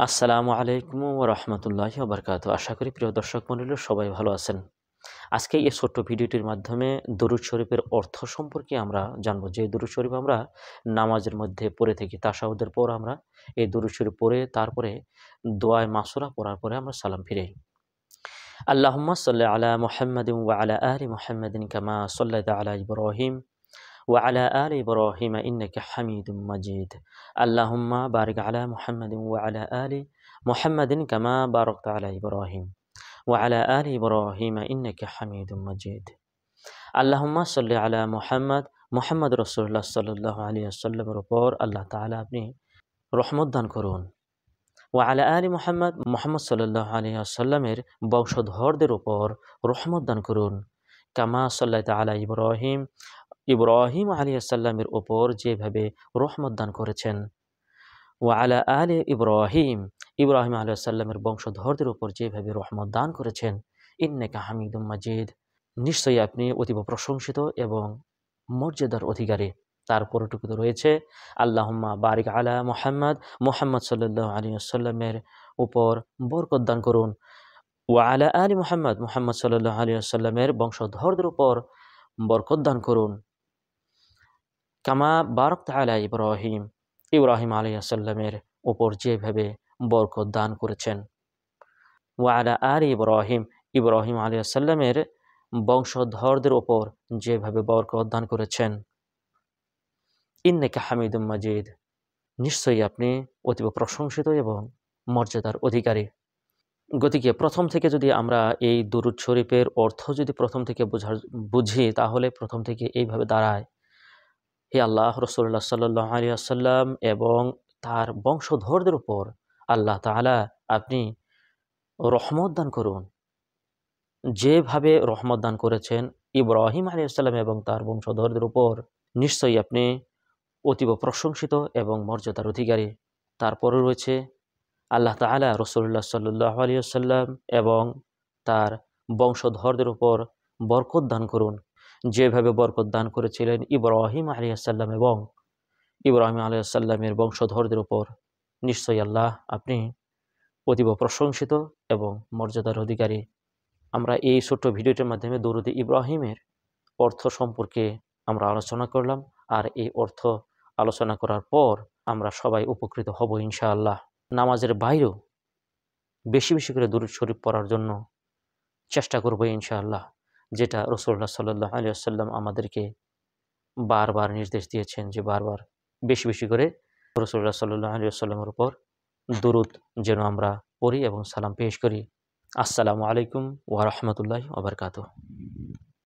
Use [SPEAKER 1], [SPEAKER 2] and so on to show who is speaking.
[SPEAKER 1] আসসালামু আলাইকুম ওয়া রাহমাতুল্লাহি ওয়া বারাকাতুহু। আশা করি প্রিয় দর্শক মণ্ডলী সবাই ভালো আছেন। আজকে এই ছোট্ট ভিডিওটির মাধ্যমে দরুদ শরীফের অর্থ সম্পর্কে আমরা জানব। যে দরুদ শরীফ আমরা নামাজের মধ্যে পড়ে থাকি, তাশাহুদের পর আমরা এই দরুদ শরীফ পড়ে তারপরে দোয়ায়ে মাসুরা পড়ার পরে আমরা সালাম ফিরাই। আল্লাহুম্মা সাল্লি আলা মুহাম্মাদিন ওয়া আলা আলি মুহাম্মাদিন কামা সাল্লাইতা আলা ইব্রাহিম ওয়া আলা আলি ইব্রাহিম ইন্নাকা হামিদুম মাজিদ। আল্লাহুম্মা বারিক আলা মুহাম্মাদিন ওয়া আলা আলি মুহাম্মাদিন কামা বারাকতা আলা ইব্রাহিম ওয়া আলা আলি ইব্রাহিম ইন্নাকা হামিদুম মাজিদ। আল্লাহুম্মা সাল্লি আলা মুহাম্মদ রাসূলুল্লাহ সাল্লাল্লাহু আলাইহি ওয়াসাল্লামের উপর আল্লাহ তাআলা আপনি রহমত দান করুন। ওয়া আলা আলি মুহাম্মদ সাল্লাল্লাহু আলাইহি ওয়াসাল্লামের বংশধরদের উপর রহমত দান করুন। কামা সাল্লাইতা আলা ইব্রাহিম আলাইহিস সালামের উপর যেভাবে রহমত দান করেছেন। ওয়া আলা আলি ইব্রাহিম আলাইহিস সালামের বংশধরদের উপর যেভাবে রহমত দান করেছেন। ইন্নাকা হামিদুম মাজিদ, নিশ্চয়ই আপনি অতীব প্রশংসিত এবং মর্যাদার অধিকারী। তার পরটুকুতে রয়েছে আল্লাহুম্মা বারিক আলা মুহাম্মদ সাল্লাল্লাহু আলাইহি ওয়াসাল্লামের উপর বরকত দান করুন। ওয়া আলা আলি মুহাম্মদ সাল্লাল্লাহু আলাইহি ওয়াসাল্লামের বংশধরদের উপর বরকত দান করুন। কামা বারাকতা আলা ইব্রাহিম আলাইহিস সালামের উপর যেভাবে বরকত দান করেছেন। ওয়া আলা আলি ইব্রাহিম আলাইহিস সালামের বংশধরদের উপর যেভাবে বরকত দান করেছেন। ইন্নাকা হামিদুম মাজিদ, নিশ্চয়ই আপনি অতীব প্রশংসিত এবং মর্যাদার অধিকারী। গতিকে প্রথম থেকে যদি আমরা এই দুরূদ শরীফের অর্থ যদি প্রথম থেকে বুঝি, তাহলে প্রথম থেকে এইভাবে দাঁড়ায়, হে আল্লাহ, রাসূলুল্লাহ সাল্লাল্লাহু আলাইহি ওয়াসাল্লাম এবং তার বংশধরদের উপর আল্লাহ তাআলা আপনি রহমত দান করুন। যেভাবে রহমত দান করেছেন ইব্রাহিম আলাইহিস সালাম এবং তার বংশধরদের উপর, নিশ্চয়ই আপনি অতীব প্রশংসিত এবং মর্যাদার অধিকারী। তারপরে রয়েছে আল্লাহ তাআলা রাসূলুল্লাহ সাল্লাল্লাহু আলাইহি ওয়াসাল্লাম এবং তার বংশধরদের উপর বরকত দান করুন। যেভাবে বরকত দান করেছিলেন ইব্রাহিম আলাইহিস সালাম এবং ইব্রাহিম আলাইহিস সালামের বংশধরদের উপর, নিশ্চয়ই আল্লাহ আপনি অতীব প্রশংসিত এবং মর্যাদার অধিকারী। আমরা এই ছোট্ট ভিডিওটির মাধ্যমে দরুদ ইব্রাহিমের অর্থ সম্পর্কে আমরা আলোচনা করলাম। আর এই অর্থ আলোচনা করার পর আমরা সবাই উপকৃত হব ইনশাআল্লাহ। নামাজের বাইরেও বেশি বেশি করে দরুদ শরীফ পড়ার জন্য চেষ্টা করব ইনশাআল্লাহ, যেটা রাসূলুল্লাহ সাল্লাল্লাহু আলাইহি ওয়াসাল্লাম আমাদেরকে বারবার নির্দেশ দিয়েছেন যে বারবার বেশি বেশি করে রাসূলুল্লাহ সাল্লাল্লাহু আলাইহি ওয়াসাল্লামের উপর দরুদ যেন আমরা পড়ি এবং সালাম পেশ করি। আসসালামু আলাইকুম ওয়া রাহমাতুল্লাহি ওয়া বারাকাতুহু।